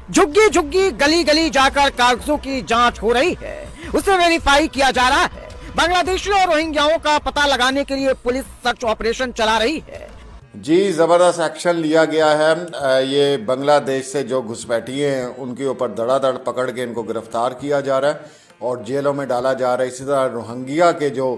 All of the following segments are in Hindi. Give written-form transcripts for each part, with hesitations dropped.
झुग्गी झुग्गी गली गली जाकर कागजों की जांच हो रही है, उसे वेरीफाई किया जा रहा है। बांग्लादेशियों और रोहिंग्याओं का पता लगाने के लिए पुलिस सर्च ऑपरेशन चला रही है। जी जबरदस्त एक्शन लिया गया है। ये बांग्लादेश से जो घुसपैठिए हैं उनके ऊपर धड़ाधड़ पकड़ के इनको गिरफ्तार किया जा रहा है और जेलों में डाला जा रहा है। इसी तरह रोहिंग्या के जो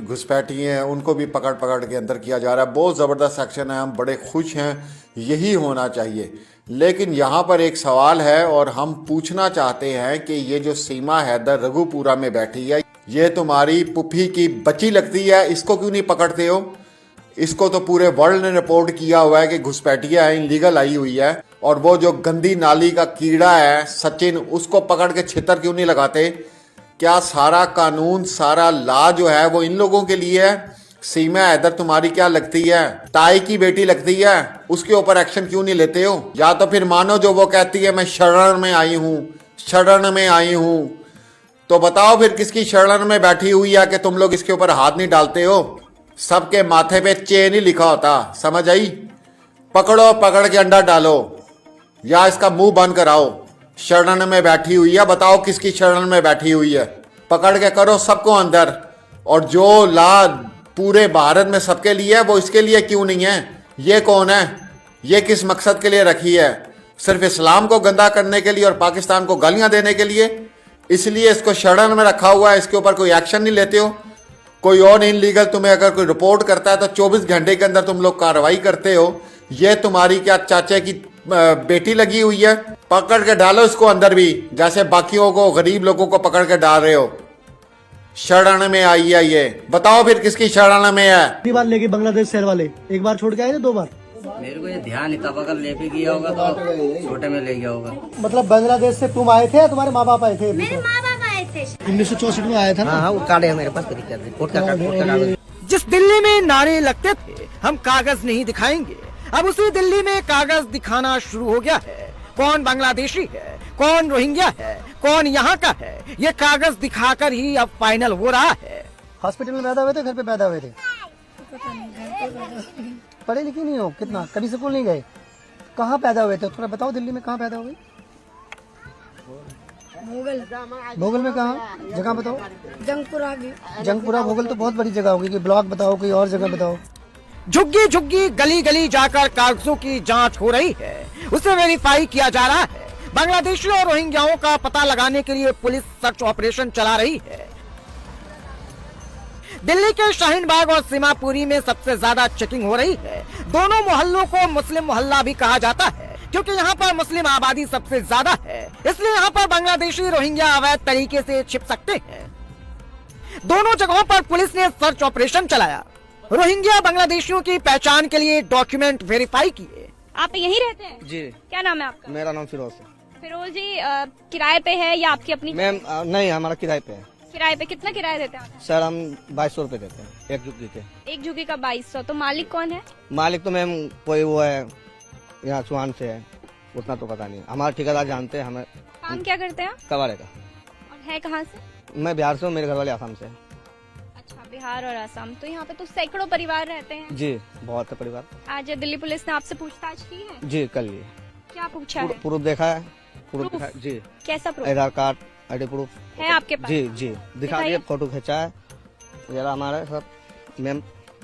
घुसपैठिए हैं उनको भी पकड़ पकड़ के अंदर किया जा रहा है। बहुत ज़बरदस्त एक्शन है, हम बड़े खुश हैं, यही होना चाहिए। लेकिन यहाँ पर एक सवाल है और हम पूछना चाहते हैं कि ये जो सीमा हैदर रघुपुरा में बैठी है, ये तुम्हारी पुप्पी की बच्ची लगती है, इसको क्यों नहीं पकड़ते हो? इसको तो पूरे वर्ल्ड ने रिपोर्ट किया हुआ है कि घुसपैठिया है, इनलीगल आई हुई है। और वो जो गंदी नाली का कीड़ा है सचिन, उसको पकड़ के छितर क्यों नहीं लगाते? क्या सारा कानून सारा लॉ जो है वो इन लोगों के लिए है? सीमा हैदर तुम्हारी क्या लगती है? ताई की बेटी लगती है, उसके ऊपर एक्शन क्यों नहीं लेते हो? या तो फिर मानो जो वो कहती है मैं शरण में आई हूँ, शरण में आई हूँ, तो बताओ फिर किसकी शरण में बैठी हुई है कि तुम लोग इसके ऊपर हाथ नहीं डालते हो? सबके माथे पे चेन ही लिखा होता, समझ आई? पकड़ो, पकड़ के अंडा डालो या इसका मुंह बंद कराओ। शरण में बैठी हुई है, बताओ किसकी शरण में बैठी हुई है? पकड़ के करो सबको अंदर। और जो ला पूरे भारत में सबके लिए है वो इसके लिए क्यों नहीं है? ये कौन है? ये किस मकसद के लिए रखी है? सिर्फ इस्लाम को गंदा करने के लिए और पाकिस्तान को गालियां देने के लिए? इसलिए इसको शरण में रखा हुआ है, इसके ऊपर कोई एक्शन नहीं लेते हो? कोई और इनलीगल तुम्हें अगर कोई रिपोर्ट करता है तो 24 घंटे के अंदर तुम लोग कार्रवाई करते हो। ये तुम्हारी क्या चाचा की बेटी लगी हुई है? पकड़ के डालो इसको अंदर भी, जैसे बाकियों को गरीब लोगों को पकड़ के डाल रहे हो। शरण में आई है ये, बताओ फिर किसकी शरण में है? कितनी बार लेके बांग्लादेश शहर वाले? एक बार छोड़ के आए थे, 2 बार? मेरे को ये ध्यान नहीं था, अगर लेके गया होगा तो छोटे में ले गया होगा। मतलब बांग्लादेश से तुम आए थे या तुम्हारे माँ बाप आए थे? मेरे माँ बाप आए थे। 1964 में आया था ना? हाँ, वो कार्ड है मेरे पास, रिपोर्ट का कागज। जिस दिल्ली में नारे लगते थे हम कागज नहीं दिखाएंगे, अब उसी दिल्ली में कागज दिखाना शुरू हो गया है। कौन बांग्लादेशी है, कौन रोहिंग्या है, कौन यहाँ का है, ये कागज दिखाकर ही अब फाइनल हो रहा है। हॉस्पिटल में पैदा हुए थे, घर पे पैदा हुए थे? पढ़े लिखे नहीं हो? कितना? कभी स्कूल नहीं गए? कहाँ पैदा हुए थे थोड़ा बताओ, दिल्ली में कहाँ पैदा हुए? भोगल में कहाँ जगह बताओ? जंगपुरा। जंगपुरा भोगल तो बहुत बड़ी जगह होगी, कोई ब्लॉक बताओ, कोई और जगह बताओ। झुग्गी झुग्गी गली गली जाकर कागजों की जांच हो रही है, उसे वेरीफाई किया जा रहा है। बांग्लादेशियों और रोहिंग्याओं का पता लगाने के लिए पुलिस सर्च ऑपरेशन चला रही है। दिल्ली के शाहीन बाग और सीमापुरी में सबसे ज्यादा चेकिंग हो रही है। दोनों मोहल्लों को मुस्लिम मोहल्ला भी कहा जाता है क्योंकि यहाँ पर मुस्लिम आबादी सबसे ज्यादा है, इसलिए यहाँ पर बांग्लादेशी रोहिंग्या अवैध तरीके से छिप सकते हैं। दोनों जगहों पर पुलिस ने सर्च ऑपरेशन चलाया। रोहिंग्या बांग्लादेशियों की पहचान के लिए डॉक्यूमेंट वेरीफाई किए। आप यहीं रहते हैं? जी। क्या नाम है आपका? मेरा नाम फिरोज है। फिरोज जी, किराए पे है या आपकी अपनी? मैम नहीं, हमारा किराए पे है। किराए पे कितना किराया देते हैं? सर हम 2200 रुपए देते हैं एक झुग्गी के। एक झुग्गी का 2200। तो मालिक कौन है? मालिक तो मैम कोई वो है, यहाँ चुहान से है, उतना तो पता नहीं। हमारा ठेकेदार जानते हैं हमें। काम क्या करते हैं? कबाड़े का। और है कहाँ से? मैं बिहार से हूँ, मेरे घर वाले आसाम से है। अच्छा, बिहार और असम। तो यहाँ पे तो सैकड़ों परिवार रहते हैं। जी, बहुत है परिवार। आज दिल्ली पुलिस ने आपसे पूछताछ की है? जी, कर लिए। क्या पूछा है? प्रूफ देखा है, प्रूफ प्रूफ? दिखा। जी, कैसा प्रूफ आधार कार्ड, ID प्रूफ है आपके पास? जी जी दिखा दिखाइए। दिए, फोटो खींचा है जरा हमारा सब मैम।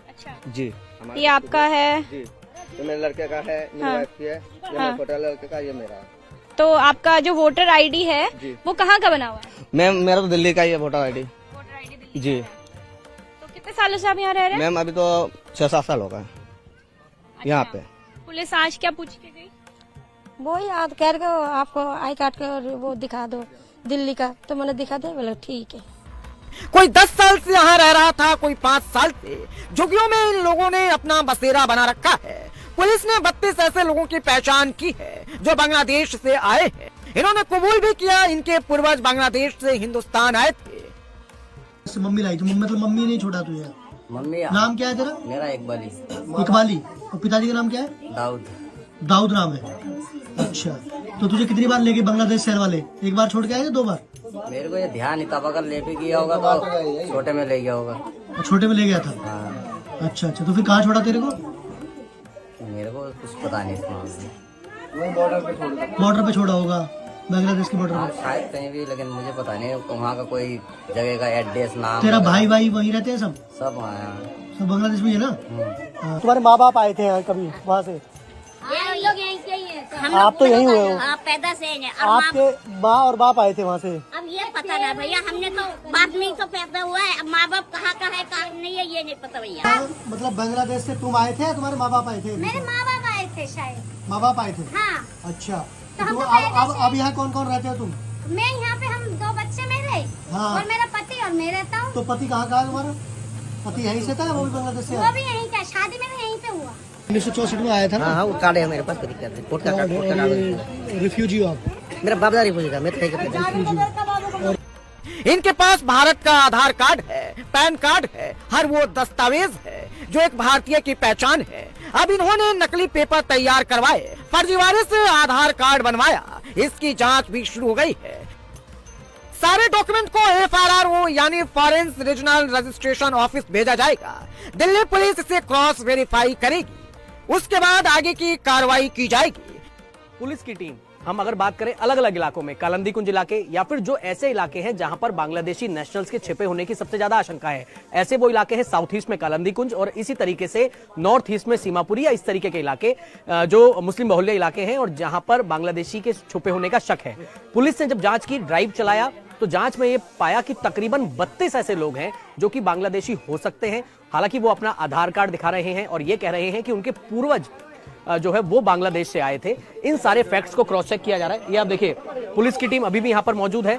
अच्छा, जी, ये आपका है? जी, ये मेरे लड़के का है, मेरी हाँ। वाइफ की है, ये हाँ। मेरे छोटे लड़के का, ये मेरा है। तो आपका जो वोटर आईडी है जी। वो कहाँ का बना हुआ है? मैम मेरा तो दिल्ली का ही है voter ID। Voter ID Delhi जी। का है। तो कितने सालों से आप यहाँ रह रहे हैं? मैम अभी तो 6-7 साल हो गए यहाँ पे। पुलिस आज क्या पूछ के गई? वो याद कर के आपको आई कार्ड का वो दिखा दो दिल्ली का, तो मैंने दिखा दिया, बोला ठीक है। कोई 10 साल से यहाँ रह रहा था, कोई 5 साल से। झुग्गियों में इन लोगों ने अपना बसेरा बना रखा है। पुलिस ने 32 ऐसे लोगों की पहचान की है जो बांग्लादेश से आए हैं। इन्होंने कबूल भी किया इनके पूर्वज बांग्लादेश से हिंदुस्तान आए थे। मम्मी लाई थी, मतलब मम्मी नहीं छोड़ा तुझे? मम्मी नाम क्या है तेरा? मेरा इकबाली। इकबाली। और पिताजी का नाम क्या है? दाऊद। दाऊद नाम है। अच्छा, तो तुझे कितनी बार लेके बांग्लादेश शहर वाले? एक बार छोड़ के आए थे, 2 बार? मेरे को ये ध्यान नहीं था, अगर लेके गया होगा तो छोटे में ले गया होगा। और छोटे में ले गया था? हाँ। अच्छा अच्छा, तो फिर कहाँ छोड़ा तेरे को? मेरे को कुछ पता नहीं था। बॉर्डर पे छोड़ा होगा, बांग्लादेश के बॉर्डर पे। शायद कहीं भी, लेकिन मुझे पता नहीं वहाँ का कोई जगह का एड्रेस नाम। तेरा भाई वहीं रहते हैं सब? सब वहाँ हैं। सब बांग्लादेश में है ना? तुम्हारे माँ बाप आए थे यहाँ कभी वहाँ से? हम लोग यहीं से ही हैं। आप तो यहीं हुए हो? आप पैदा से हैं। आपके माँ और बाप आए थे वहाँ से? अब ये पता ना भैया, हमने तो बाप नहीं तो पैदा हुआ है, अब माँ बाप कहाँ का है कहाँ नहीं है ये नहीं पता भैया। मतलब बांग्लादेश से तुम आए थे या तुम्हारे माँ बाप आए थे? मेरे माँ बाप आए थे शायद। माँ बाप आए थे? हाँ। अच्छा, तो हम तो तो अब यहाँ कौन कौन रहते हो तुम? मैं यहाँ पे, हम 2 बच्चे मेरे हाँ। और मेरा पति और मैं रहता हूँ। तो पति कहाँ का है तुम्हारा? पति यहीं से था, वो भी बांग्लादेश से? वो भी यहीं का, शादी में भी यहीं पे हुआ। 1964 में आया था ना? हाँ वो कार्ड है मेरे पास, कोई दिक्कत नहीं। कोर्ट का कार्ड। रिफ्यूजी हो आप? मेरा बाप दादा रिफ्यूजी था, मैं तो रिफ्यूजी। इनके पास भारत का आधार कार्ड है, पैन कार्ड है, हर वो दस्तावेज है जो एक भारतीय की पहचान है। अब इन्होंने नकली पेपर तैयार करवाए, फर्जीवाड़े से आधार कार्ड बनवाया, इसकी जांच भी शुरू हो गई है। सारे डॉक्यूमेंट को FRRO यानी फॉरेंस रीजनल रजिस्ट्रेशन ऑफिस भेजा जाएगा। दिल्ली पुलिस इसे क्रॉस वेरीफाई करेगी, उसके बाद आगे की कार्रवाई की जाएगी। पुलिस की टीम, हम अगर बात करें अलग अलग इलाकों में, कालंदी कुंज इलाके या फिर जो ऐसे इलाके हैं जहां पर बांग्लादेशी नेशनल्स के छिपे होने की सबसे ज्यादा आशंका है, ऐसे वो इलाके हैं साउथ ईस्ट में कालंदी कुंज और इसी तरीके से नॉर्थ ईस्ट में सीमापुरी या इस तरीके के इलाके जो मुस्लिम बहुल्य इलाके हैं और जहां पर बांग्लादेशी के छुपे होने का शक है। पुलिस ने जब जांच की, ड्राइव चलाया, तो जांच में ये पाया कि तकरीबन 32 ऐसे लोग हैं जो कि बांग्लादेशी हो सकते हैं। हालांकि वो अपना आधार कार्ड दिखा रहे हैं और ये कह रहे हैं कि उनके पूर्वज जो है वो बांग्लादेश से आए थे। इन सारे फैक्ट्स को क्रॉस चेक किया जा रहा है। ये आप देखिए, पुलिस की टीम अभी भी यहाँ पर मौजूद है।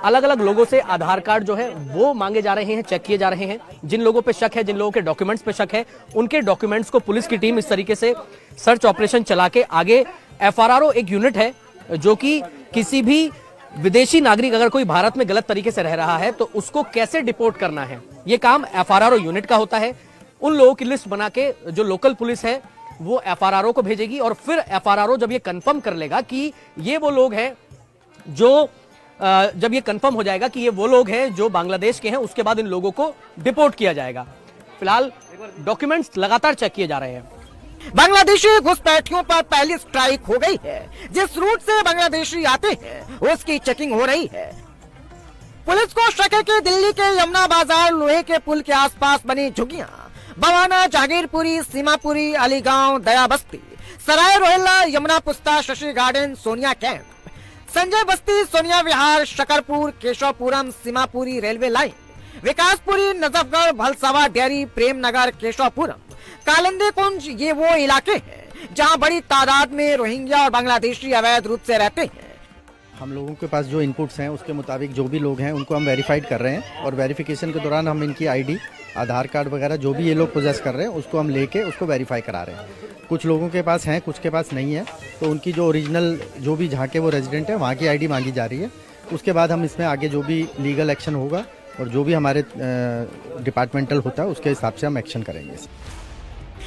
अलग अलग लोगों से आधार कार्ड जो है वो मांगे जा रहे हैं, चेक किए जा रहे हैं। जिन लोगों पे शक है, जिन लोगों के डॉक्यूमेंट्स पे शक है, उनके डॉक्यूमेंट्स को पुलिस की टीम इस तरीके से सर्च ऑपरेशन चला के आगे FRRO एक यूनिट है जो कि किसी भी विदेशी नागरिक अगर कोई भारत में गलत तरीके से रह रहा है तो उसको कैसे डिपोर्ट करना है, ये काम FRRO यूनिट का होता है। उन लोगों की लिस्ट बना के जो लोकल पुलिस है वो FRRO को भेजेगी और फिर FRRO जब ये कंफर्म कर लेगा कि ये वो लोग हैं जो जब ये कंफर्म हो जाएगा कि ये वो लोग हैं जो बांग्लादेश के हैं, उसके बाद इन लोगों को डिपोर्ट किया जाएगा। फिलहाल डॉक्यूमेंट्स लगातार चेक किए जा रहे हैं। बांग्लादेशी घुसपैठियों पर पहली स्ट्राइक हो गई है। जिस रूट से बांग्लादेशी आते हैं उसकी चेकिंग हो रही है। पुलिस को शक है कि दिल्ली के यमुना बाजार लोहे के पुल के आसपास बनी झुग्गियां बवाना, जागीरपुरी, सीमापुरी, अलीगांव, दया बस्ती, सराय Rohilla, Yamuna Pusta, Shashi garden, Sonia camp, Sanjay Basti, Sonia Vihar, Shakarpur, Keshavpuram, Seemapuri railway line, Vikaspuri, Najafgarh, Bhalswa dairy, Prem Nagar, Keshavpuram, Kalindi Kunj, ये वो इलाके हैं जहां बड़ी तादाद में रोहिंग्या और बांग्लादेशी अवैध रूप से रहते हैं। हम लोगों के पास जो इनपुट्स हैं उसके मुताबिक जो भी लोग हैं उनको हम वेरीफाइड कर रहे हैं और वेरिफिकेशन के दौरान हम इनकी ID, आधार कार्ड वगैरह जो भी ये लोग पोजेस कर रहे हैं उसको हम लेके उसको वेरीफाई करा रहे हैं। कुछ लोगों के पास हैं, कुछ के पास नहीं है, तो उनकी जो ओरिजिनल जो भी जहाँ के वो रेजिडेंट है वहाँ की ID मांगी जा रही है। उसके बाद हम इसमें आगे जो भी लीगल एक्शन होगा और जो भी हमारे डिपार्टमेंटल होता है उसके हिसाब से हम एक्शन करेंगे।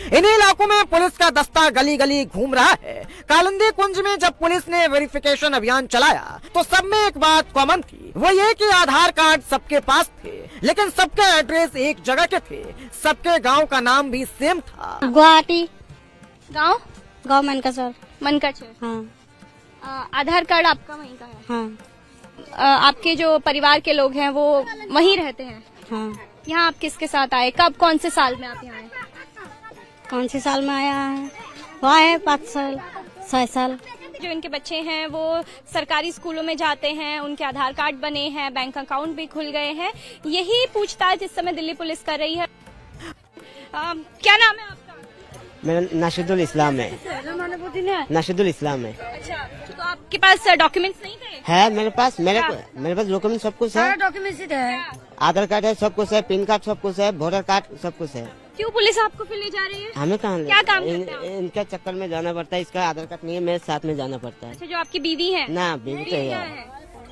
इन्हीं इलाकों में पुलिस का दस्ता गली गली घूम रहा है। कालंदी कुंज में जब पुलिस ने वेरिफिकेशन अभियान चलाया तो सब में एक बात कॉमन थी, वो ये कि आधार कार्ड सबके पास थे, लेकिन सबके एड्रेस एक जगह के थे, सबके गांव का नाम भी सेम था। गुवाहाटी गाँव मनका सर। मनकर। हाँ। आधार कार्ड आपका वहीं का है? हाँ। आपके जो परिवार के लोग हैं वो वहीं रहते हैं? हाँ। यहाँ आप किसके साथ आए, कब, कौन से साल में आप यहाँ आए? कौन से साल में आया है? हुआ है 5 साल 6 साल। जो इनके बच्चे हैं वो सरकारी स्कूलों में जाते हैं, उनके आधार कार्ड बने हैं, बैंक अकाउंट भी खुल गए हैं। यही पूछताछ इस समय दिल्ली पुलिस कर रही है। क्या नाम है आपका? मेरा नाशिदुल इस्लाम है। नाशिदुल इस्लाम है। अच्छा, तो आपके पास डॉक्यूमेंट्स नहीं थे? है मेरे पास डॉक्यूमेंट सब कुछ है। डॉक्यूमेंट है, आधार कार्ड है, सब कुछ है, पिन कार्ड सब कुछ है, वोटर कार्ड सब कुछ है। क्यों पुलिस आपको फिर ले जा रही है? हमें कहाँ क्या काम करते हैं? इनका चक्कर में जाना पड़ता है। इसका आधार कार्ड नहीं है, मेरे साथ में जाना पड़ता है। अच्छा, जो आपकी बीवी है? ना, बीवी तो है,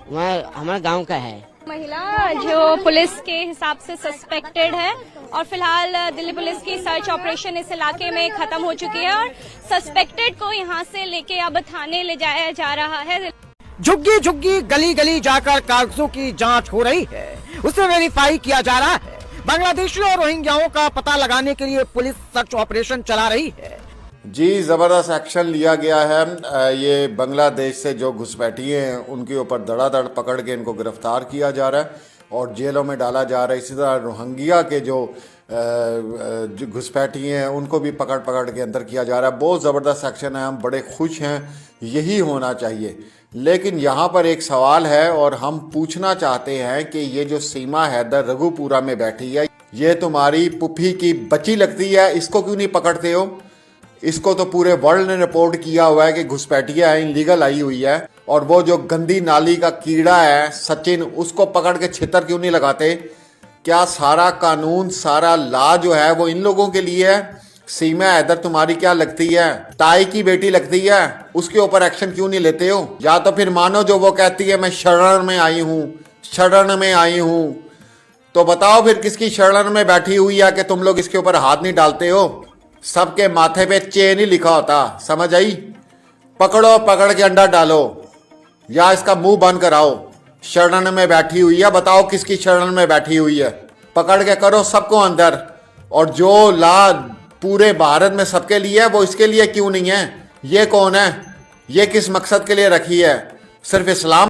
वहाँ हमारे गांव का है। महिला जो पुलिस के हिसाब से सस्पेक्टेड है और फिलहाल दिल्ली पुलिस की सर्च ऑपरेशन इस इलाके में खत्म हो चुकी है और सस्पेक्टेड को यहाँ से लेके अब थाने ले जाया जा रहा है। झुग्गी झुग्गी, गली गली जाकर कागजों की जांच हो रही है, उसे वेरीफाई किया जा रहा है। बांग्लादेशी और रोहिंग्याओं का पता लगाने के लिए पुलिस सर्च ऑपरेशन चला रही है। जी ज़बरदस्त एक्शन लिया गया है। ये बांग्लादेश से जो घुसपैठिए हैं उनके ऊपर धड़ाधड़ पकड़ के इनको गिरफ्तार किया जा रहा है और जेलों में डाला जा रहा है। इसी तरह रोहिंग्या के जो घुसपैठिए हैं उनको भी पकड़ पकड़ के अंदर किया जा रहा है। बहुत ज़बरदस्त एक्शन है, हम बड़े खुश हैं, यही होना चाहिए। लेकिन यहाँ पर एक सवाल है और हम पूछना चाहते हैं कि ये जो सीमा हैदर रघुपुरा में बैठी है, ये तुम्हारी पुफी की बच्ची लगती है, इसको क्यों नहीं पकड़ते हो? इसको तो पूरे वर्ल्ड ने रिपोर्ट किया हुआ है कि घुसपैठिया है, इनलीगल आई हुई है। और वो जो गंदी नाली का कीड़ा है सचिन, उसको पकड़ के छितर क्यों नहीं लगाते? क्या सारा कानून, सारा लॉ जो है वो इन लोगों के लिए है? सीमा हैदर तुम्हारी क्या लगती है? ताई की बेटी लगती है, उसके ऊपर एक्शन क्यों नहीं लेते हो? या तो फिर मानो जो वो कहती है मैं शरण में आई हूँ, शरण में आई हूँ, तो बताओ फिर किसकी शरण में बैठी हुई है कि तुम लोग इसके ऊपर हाथ नहीं डालते हो? सबके माथे पे चेन ही लिखा होता, समझ आई? पकड़ो, पकड़ के अंडा डालो या इसका मुंह बंद कराओ। शरण में बैठी हुई है, बताओ किसकी शरण में बैठी हुई है? पकड़ के करो सबको अंदर। और जो ला पूरे भारत में सबके लिए है वो इसके लिए क्यों नहीं है? ये कौन है? ये किस मकसद के लिए रखी है? सिर्फ इस्लाम